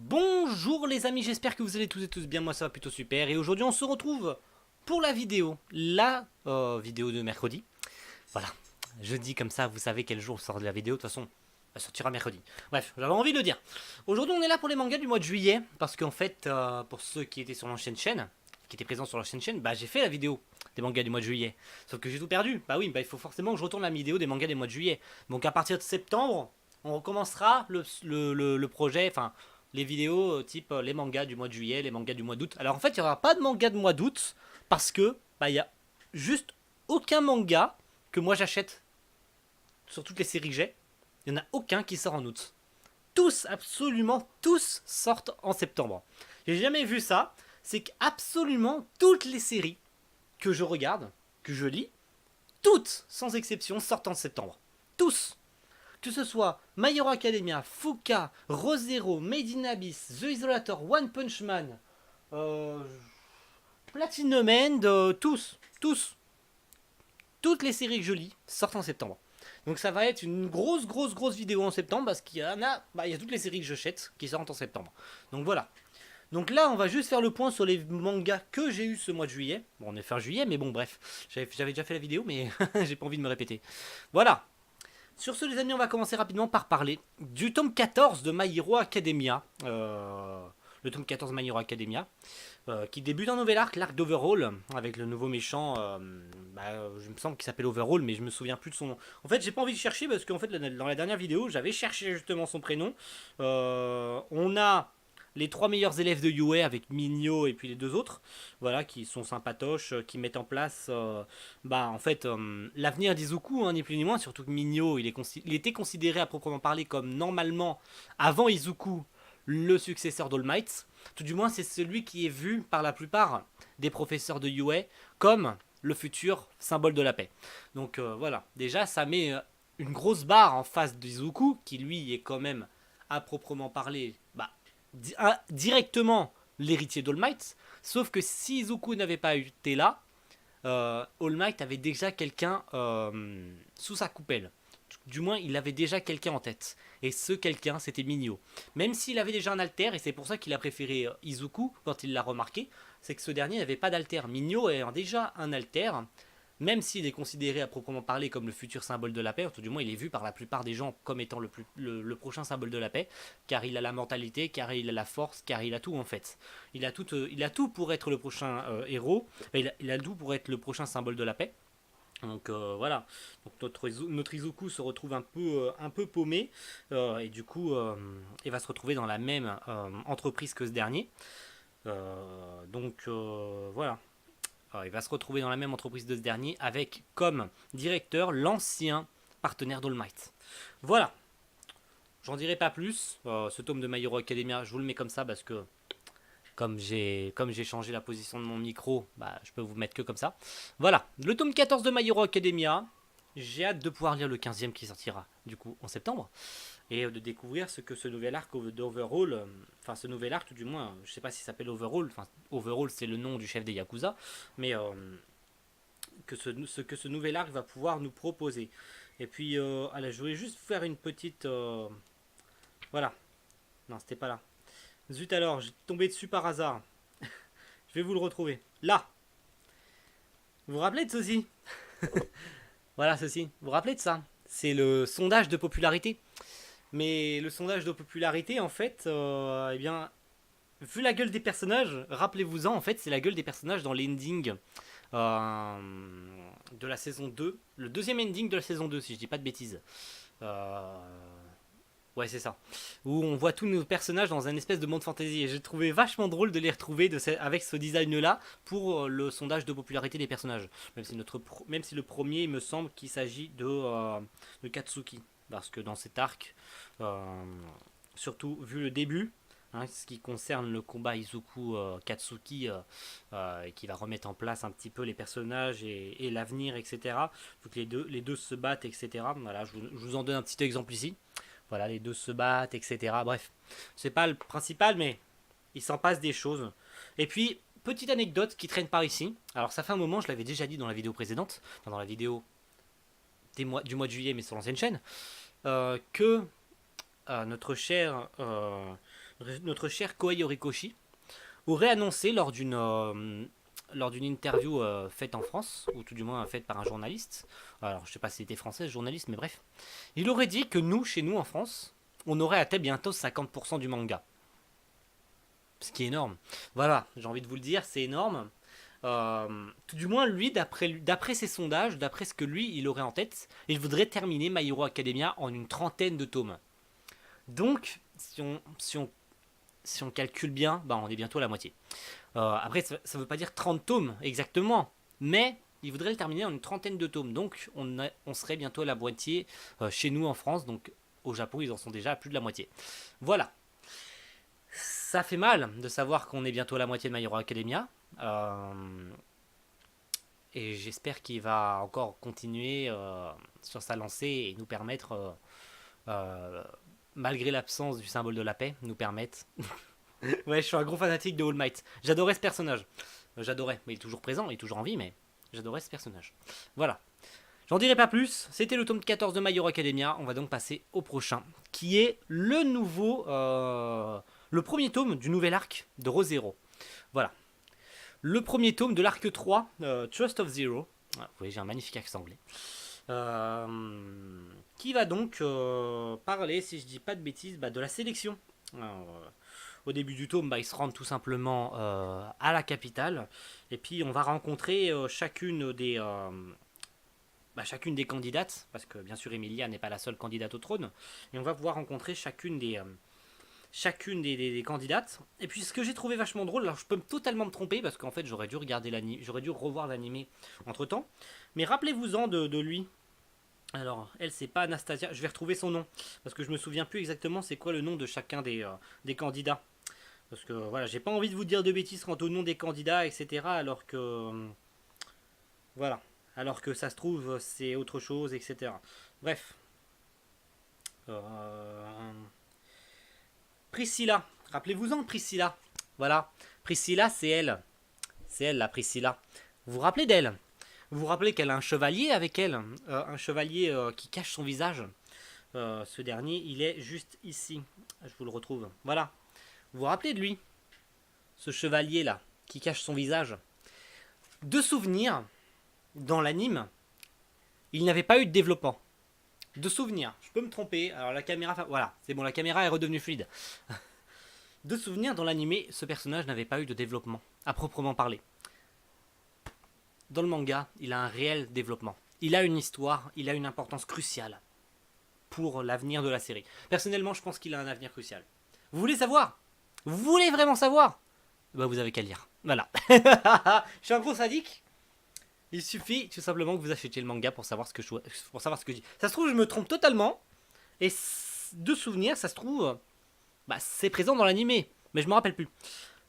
Bonjour les amis, j'espère que vous allez tous et tous bien, moi ça va plutôt super. Et aujourd'hui on se retrouve pour la vidéo, vidéo de mercredi. Voilà, je dis comme ça, vous savez quel jour sort de la vidéo, de toute façon elle sortira mercredi. Bref, j'avais envie de le dire. Aujourd'hui on est là pour les mangas du mois de juillet, parce qu'en fait, pour ceux qui étaient sur l'ancienne chaîne, qui étaient présents sur l'ancienne chaîne, bah j'ai fait la vidéo des mangas du mois de juillet. Sauf que j'ai tout perdu, bah oui, bah il faut forcément que je retourne la vidéo des mangas des mois de juillet. Donc à partir de septembre, on recommencera le projet, enfin les vidéos type les mangas du mois de juillet, les mangas du mois d'août. Alors en fait, il n'y aura pas de manga de mois d'août parce que bah il y a juste aucun manga que moi j'achète sur toutes les séries que j'ai. Il n'y en a aucun qui sort en août. Tous, absolument tous sortent en septembre. J'ai jamais vu ça. C'est qu'absolument toutes les séries que je regarde, que je lis, toutes, sans exception, sortent en septembre. Tous. Que ce soit My Hero Academia, Fuka, Re:Zero, Made in Abyss, The Isolator, One Punch Man, euh, Platinum End, toutes les séries que je lis sortent en septembre. Donc ça va être une grosse vidéo en septembre parce qu'il y en a, il y a toutes les séries que je jette qui sortent en septembre. Donc voilà. Donc là, on va juste faire le point sur les mangas que j'ai eu ce mois de juillet. Bon, on est fin juillet, mais bon, bref. J'avais déjà fait la vidéo, mais j'ai pas envie de me répéter. Voilà. Sur ce, les amis, on va commencer rapidement par parler du tome 14 de My Hero Academia. Le tome 14 de My Hero Academia. Qui débute un nouvel arc, l'arc d'Overhaul, avec le nouveau méchant. Je me semble qu'il s'appelle Overhaul, mais je me souviens plus de son nom. En fait, j'ai pas envie de chercher parce qu'en fait, dans la dernière vidéo, j'avais cherché justement son prénom. On a les trois meilleurs élèves de Yue avec Minyo et puis les deux autres, voilà, qui sont sympatoches, qui mettent en place, l'avenir d'Izuku, hein, ni plus ni moins. Surtout que Minyo, il était considéré à proprement parler comme normalement, avant Izuku, le successeur d'All Might. Tout du moins, c'est celui qui est vu par la plupart des professeurs de Yue comme le futur symbole de la paix. Donc voilà, déjà ça met une grosse barre en face d'Izuku, qui lui est quand même à proprement parler directement l'héritier d'All Might. Sauf que si Izuku n'avait pas été là, All Might avait déjà quelqu'un sous sa coupelle. Du moins, il avait déjà quelqu'un en tête. Et ce quelqu'un, c'était Minyo. Même s'il avait déjà un alter, et c'est pour ça qu'il a préféré Izuku quand il l'a remarqué, c'est que ce dernier n'avait pas d'alter. Minyo ayant déjà un alter, même s'il est considéré à proprement parler comme le futur symbole de la paix, ou tout du moins il est vu par la plupart des gens comme étant le prochain symbole de la paix, car il a la mentalité, car il a la force, car il a tout en fait. Il a tout pour être le prochain héros, il a tout pour être le prochain symbole de la paix. Donc voilà, donc notre Izuku se retrouve un peu paumé, et du coup il va se retrouver dans la même entreprise que ce dernier. Voilà. Alors, il va se retrouver dans la même entreprise de ce dernier avec comme directeur l'ancien partenaire d'All Might. Voilà, j'en dirai pas plus. Ce tome de My Hero Academia, je vous le mets comme ça parce que comme j'ai changé la position de mon micro, je peux vous mettre que comme ça. Voilà, le tome 14 de My Hero Academia. J'ai hâte de pouvoir lire le 15e qui sortira du coup en septembre. Et de découvrir ce que ce nouvel arc d'Overhaul, enfin ce nouvel arc tout du moins, je sais pas s'il s'appelle Overhaul, enfin Overhaul c'est le nom du chef des Yakuza, mais ce que ce nouvel arc va pouvoir nous proposer. Et puis, allez, je voulais juste faire une petite... voilà, non c'était pas là. Zut alors, j'ai tombé dessus par hasard. Je vais vous le retrouver. Là. Vous vous rappelez de ceci? Voilà ceci. Vous vous rappelez de ça? C'est le sondage de popularité. Mais le sondage de popularité, en fait, eh bien, vu la gueule des personnages, rappelez-vous-en, en fait, c'est la gueule des personnages dans l'ending de la saison 2. Le deuxième ending de la saison 2, si je dis pas de bêtises. Euh, Ouais, c'est ça. Où on voit tous nos personnages dans un espèce de monde fantasy. Et j'ai trouvé vachement drôle de les retrouver avec ce design-là pour le sondage de popularité des personnages. Même si le premier, il me semble qu'il s'agit de Katsuki. Parce que dans cet arc, euh, surtout vu le début, hein, ce qui concerne le combat Izuku-Katsuki, qui va remettre en place un petit peu les personnages et l'avenir, etc. Faut que les deux se battent, etc. Voilà, je vous en donne un petit exemple ici. Voilà, les deux se battent, etc. Bref, c'est pas le principal, mais il s'en passe des choses. Et puis, petite anecdote qui traîne par ici. Alors, ça fait un moment, je l'avais déjà dit dans la vidéo précédente, enfin dans la vidéo du mois de juillet, mais sur l'ancienne chaîne, que notre cher notre cher Kohei Horikoshi, aurait annoncé lors d'une interview faite en France, ou tout du moins faite par un journaliste, alors je sais pas si c'était français ce journaliste, mais bref, il aurait dit que nous, chez nous en France, on aurait atteint bientôt 50% du manga. Ce qui est énorme. Voilà, j'ai envie de vous le dire, c'est énorme. Tout du moins, lui, d'après ses sondages, d'après ce que lui, il aurait en tête, il voudrait terminer My Hero Academia en une trentaine de tomes. Donc, si on calcule bien, bah, on est bientôt à la moitié. Après, ça ne veut pas dire 30 tomes exactement, mais il voudrait le terminer en une trentaine de tomes. Donc, on serait bientôt à la moitié chez nous en France. Donc, au Japon, ils en sont déjà à plus de la moitié. Voilà. Ça fait mal de savoir qu'on est bientôt à la moitié de My Hero Academia. Et j'espère qu'il va encore continuer sur sa lancée et nous permettre, malgré l'absence du symbole de la paix, nous permettre. Ouais, je suis un gros fanatique de All Might. J'adorais ce personnage. J'adorais. Mais il est toujours présent, il est toujours en vie, mais j'adorais ce personnage. Voilà. J'en dirai pas plus. C'était le tome 14 de My Hero Academia. On va donc passer au prochain, qui est le nouveau. Le premier tome du nouvel arc de Re:Zero. Voilà. Le premier tome de l'arc 3, Trust of Zero. Ah, vous voyez, j'ai un magnifique accent anglais. Qui va donc parler, si je dis pas de bêtises, de la sélection. Alors, au début du tome, ils se rendent tout simplement à la capitale. Et puis on va rencontrer chacune des candidates. Parce que bien sûr Emilia n'est pas la seule candidate au trône. Et on va pouvoir rencontrer chacune des candidates. Et puis ce que j'ai trouvé vachement drôle, alors je peux totalement me tromper parce qu'en fait j'aurais dû revoir l'animé entre temps. Mais rappelez-vous-en de lui. Alors, elle, c'est pas Anastasia. Je vais retrouver son nom. Parce que je me souviens plus exactement c'est quoi le nom de chacun des candidats. Parce que voilà, j'ai pas envie de vous dire de bêtises quant au nom des candidats, etc. Alors que. Voilà. Alors que ça se trouve, c'est autre chose, etc. Bref. Priscilla. Rappelez-vous-en, Priscilla. Voilà. Priscilla, c'est elle. C'est elle, la Priscilla. Vous vous rappelez d'elle? Vous vous rappelez qu'elle a un chevalier avec elle, un chevalier qui cache son visage. Ce dernier, il est juste ici. Je vous le retrouve. Voilà. Vous vous rappelez de lui? Ce chevalier-là, qui cache son visage. De souvenirs, dans l'anime, il n'avait pas eu de développement. De souvenirs, je peux me tromper. Alors la caméra, voilà, c'est bon, la caméra est redevenue fluide. De souvenirs, dans l'anime, ce personnage n'avait pas eu de développement, à proprement parler. Dans le manga, il a un réel développement. Il a une histoire, il a une importance cruciale pour l'avenir de la série. Personnellement, je pense qu'il a un avenir crucial. Vous voulez savoir? Vous voulez vraiment savoir? Vous avez qu'à lire. Voilà. Je suis un gros sadique. Il suffit tout simplement que vous achetiez le manga pour savoir ce que je dis. Ça se trouve, je me trompe totalement. Et de souvenir, ça se trouve, c'est présent dans l'animé, mais je me rappelle plus.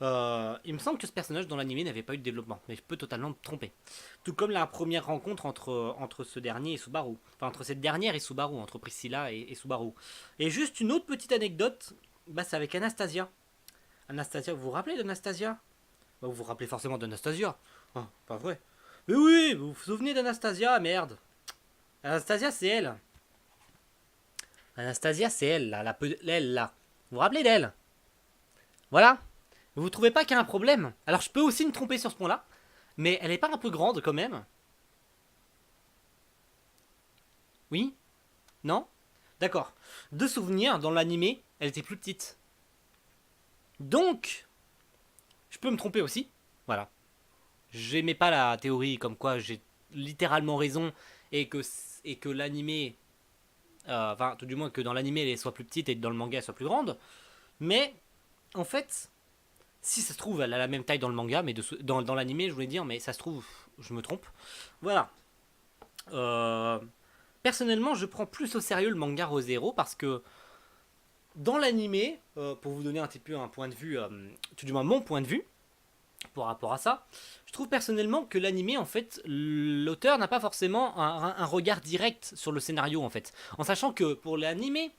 Il me semble que ce personnage dans l'animé n'avait pas eu de développement, mais je peux totalement me tromper. Tout comme la première rencontre entre ce dernier et Subaru. Enfin, entre cette dernière et Subaru, entre Priscilla et Subaru. Et juste une autre petite anecdote, c'est avec Anastasia. Anastasia, vous vous rappelez d'Anastasia? Vous vous rappelez forcément d'Anastasia. Oh, pas vrai. Mais oui, vous vous souvenez d'Anastasia, merde. Anastasia, c'est elle. Anastasia, c'est elle, là, elle, là. Vous vous rappelez d'elle? Voilà. Vous trouvez pas qu'il y a un problème? Alors je peux aussi me tromper sur ce point-là, mais elle est pas un peu grande quand même? Oui? Non? D'accord. De souvenir, dans l'animé, elle était plus petite. Donc, je peux me tromper aussi. Voilà. J'aimais pas la théorie comme quoi j'ai littéralement raison et que l'animé... enfin, tout du moins que dans l'animé elle soit plus petite et que dans le manga elle soit plus grande. Mais, en fait... Si ça se trouve, elle a la même taille dans le manga, mais dans l'animé, je voulais dire, mais ça se trouve, je me trompe. Voilà. Personnellement, je prends plus au sérieux le manga Re:Zero parce que dans l'animé, pour vous donner un petit peu un point de vue, tout du moins mon point de vue, par rapport à ça, je trouve personnellement que l'animé, en fait, l'auteur n'a pas forcément un regard direct sur le scénario, en fait. En sachant que pour l'animé,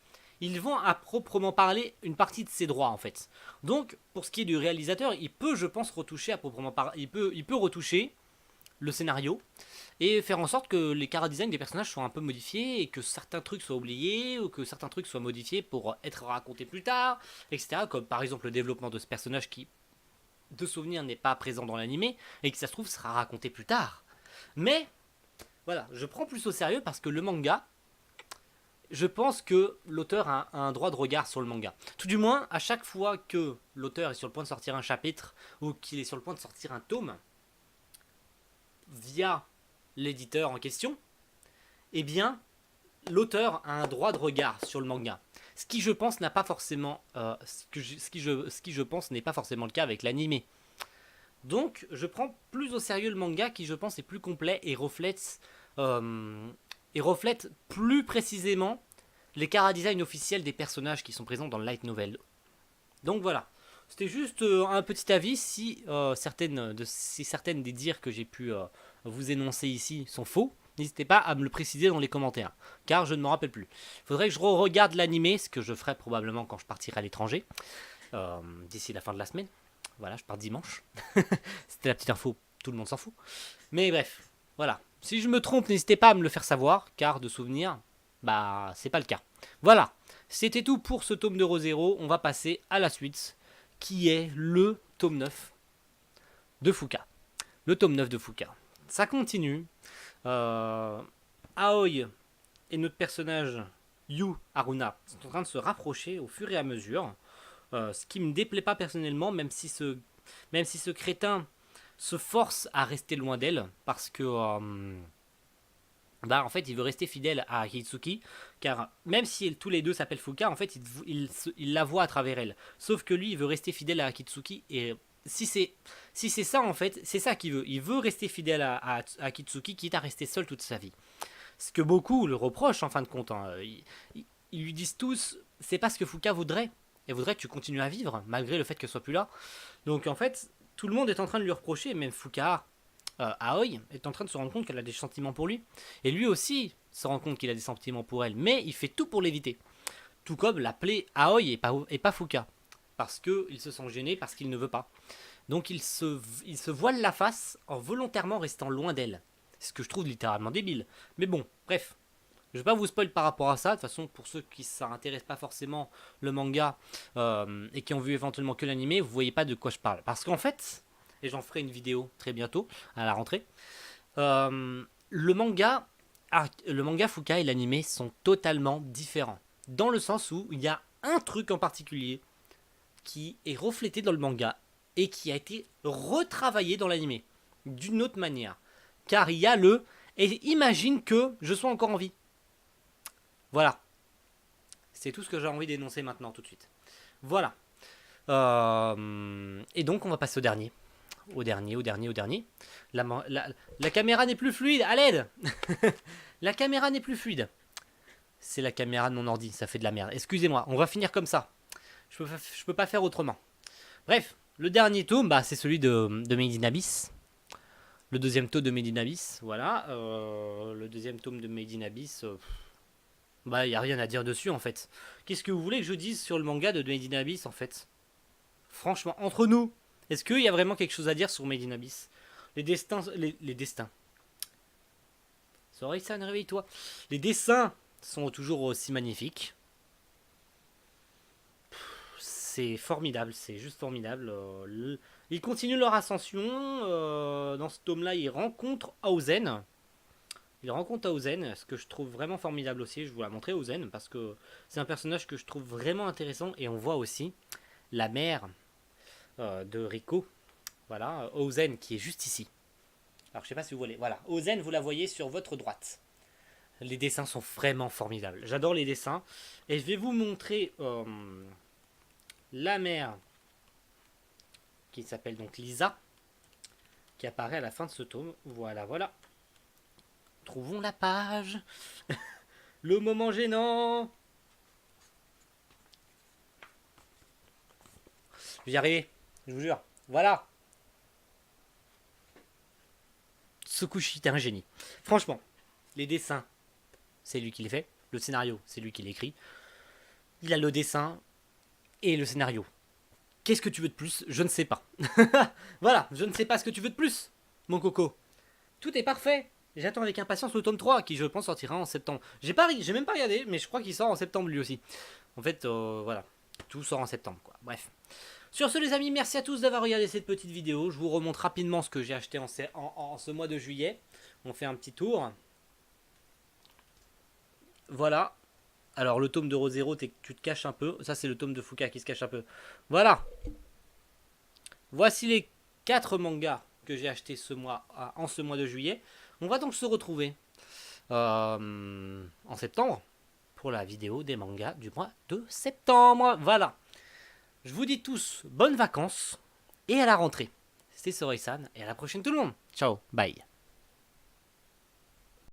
il vend à proprement parler une partie de ses droits en fait. Donc pour ce qui est du réalisateur, il peut je pense retoucher à proprement parler, il peut retoucher le scénario et faire en sorte que les chara-design des personnages soient un peu modifiés et que certains trucs soient oubliés ou que certains trucs soient modifiés pour être racontés plus tard, etc. Comme par exemple le développement de ce personnage qui, de souvenir, n'est pas présent dans l'animé et qui, ça se trouve, sera raconté plus tard. Mais voilà, je prends plus au sérieux parce que le manga, je pense que l'auteur a un droit de regard sur le manga. Tout du moins, à chaque fois que l'auteur est sur le point de sortir un chapitre ou qu'il est sur le point de sortir un tome, via l'éditeur en question, eh bien, l'auteur a un droit de regard sur le manga. Ce qui, je pense, n'a pas forcément, ce qui, je pense, n'est pas forcément le cas avec l'animé. Donc, je prends plus au sérieux le manga qui, je pense, est plus complet et reflète plus précisément les chara-design officiels des personnages qui sont présents dans le light novel. Donc voilà, c'était juste un petit avis si, certaines des dires que j'ai pu vous énoncer ici sont faux. N'hésitez pas à me le préciser dans les commentaires, car je ne me rappelle plus. Il faudrait que je regarde l'animé, ce que je ferai probablement quand je partirai à l'étranger, d'ici la fin de la semaine. Voilà, je pars dimanche. C'était la petite info, tout le monde s'en fout. Mais bref, voilà. Si je me trompe, n'hésitez pas à me le faire savoir, car de souvenir, bah, c'est pas le cas. Voilà, c'était tout pour ce tome de Re:Zero. On va passer à la suite, qui est le tome 9 de Fuka. Le tome 9 de Fuka. Ça continue. Aoi et notre personnage Yu Haruna sont en train de se rapprocher au fur et à mesure. Ce qui me déplaît pas personnellement, même si ce crétin se force à rester loin d'elle, parce que en fait il veut rester fidèle à Akitsuki, car même si tous les deux s'appellent Fuka, en fait il la voit à travers elle, sauf que lui il veut rester fidèle à Akitsuki, et si c'est ça en fait, c'est ça qu'il veut, il veut rester fidèle à Akitsuki, quitte à rester seul toute sa vie. Ce que beaucoup le reprochent en fin de compte, hein. Ils lui disent tous, c'est pas ce que Fuka voudrait, elle voudrait que tu continues à vivre, malgré le fait qu'elle soit plus là. Donc en fait, tout le monde est en train de lui reprocher, même Fuka, Aoi, est en train de se rendre compte qu'elle a des sentiments pour lui. Et lui aussi se rend compte qu'il a des sentiments pour elle, mais il fait tout pour l'éviter. Tout comme l'appeler Aoi et pas Fuka. Parce qu'il se sent gêné, parce qu'il ne veut pas. Donc il se voile la face en volontairement restant loin d'elle. C'est ce que je trouve littéralement débile. Mais bon, bref. Je vais pas vous spoil par rapport à ça. De toute façon, pour ceux qui ne s'intéressent pas forcément le manga et qui ont vu éventuellement que l'animé, vous voyez pas de quoi je parle. Parce qu'en fait, et j'en ferai une vidéo très bientôt à la rentrée, le manga Fuka et l'animé sont totalement différents. Dans le sens où il y a un truc en particulier qui est reflété dans le manga et qui a été retravaillé dans l'animé d'une autre manière. Car il y a le « et imagine que je sois encore en vie ». Voilà. C'est tout ce que j'ai envie d'énoncer maintenant, tout de suite. Voilà. Et donc, on va passer au dernier. Au dernier. La caméra n'est plus fluide, à l'aide. La caméra n'est plus fluide. C'est la caméra de mon ordi, ça fait de la merde. Excusez-moi, on va finir comme ça. Je peux pas faire autrement. Bref, le dernier tome, bah, c'est celui de Made in Abyss. Le deuxième tome de Made in Abyss, voilà. Le deuxième tome de Made in Abyss, bah, y a rien à dire dessus, en fait. Qu'est-ce que vous voulez que je dise sur le manga de Made in Abyss, en fait? Franchement, entre nous, est-ce qu'il y a vraiment quelque chose à dire sur Made in Abyss? Les destins... Les destins. Sorry-san, réveille-toi. Les dessins sont toujours aussi magnifiques. C'est formidable, c'est juste formidable. Ils continuent leur ascension. Dans ce tome-là, ils rencontrent Aozen. Ce que je trouve vraiment formidable aussi. Je vous la montrer, Aozen, parce que c'est un personnage que je trouve vraiment intéressant. Et on voit aussi la mère de Riko. Voilà, Aozen, qui est juste ici. Alors, je sais pas si vous voulez. Voilà, Aozen, vous la voyez sur votre droite. Les dessins sont vraiment formidables. J'adore les dessins. Et je vais vous montrer la mère, qui s'appelle donc Lisa, qui apparaît à la fin de ce tome. Voilà, voilà. Trouvons la page. Le moment gênant. Je vais y arriver, je vous jure. Voilà. Tsukushi est un génie. Franchement, les dessins, c'est lui qui les fait. Le scénario, c'est lui qui l'écrit. Il a le dessin et le scénario. Qu'est-ce que tu veux de plus? Je ne sais pas. Voilà, je ne sais pas ce que tu veux de plus, mon coco. Tout est parfait. J'attends avec impatience le tome 3 qui je pense sortira en septembre. J'ai même pas regardé, mais je crois qu'il sort en septembre lui aussi. En fait, voilà, tout sort en septembre quoi. Bref. Sur ce les amis, merci à tous d'avoir regardé cette petite vidéo. Je vous remonte rapidement ce que j'ai acheté en ce mois de juillet. On fait un petit tour. Voilà. Alors le tome de Rosero, tu te caches un peu. Ça c'est le tome de Fuka qui se cache un peu. Voilà. Voici les 4 mangas que j'ai achetés en ce mois de juillet. On va donc se retrouver en septembre pour la vidéo des mangas du mois de septembre. Voilà. Je vous dis tous bonnes vacances et à la rentrée. C'était Soroi-san et à la prochaine tout le monde. Ciao, bye.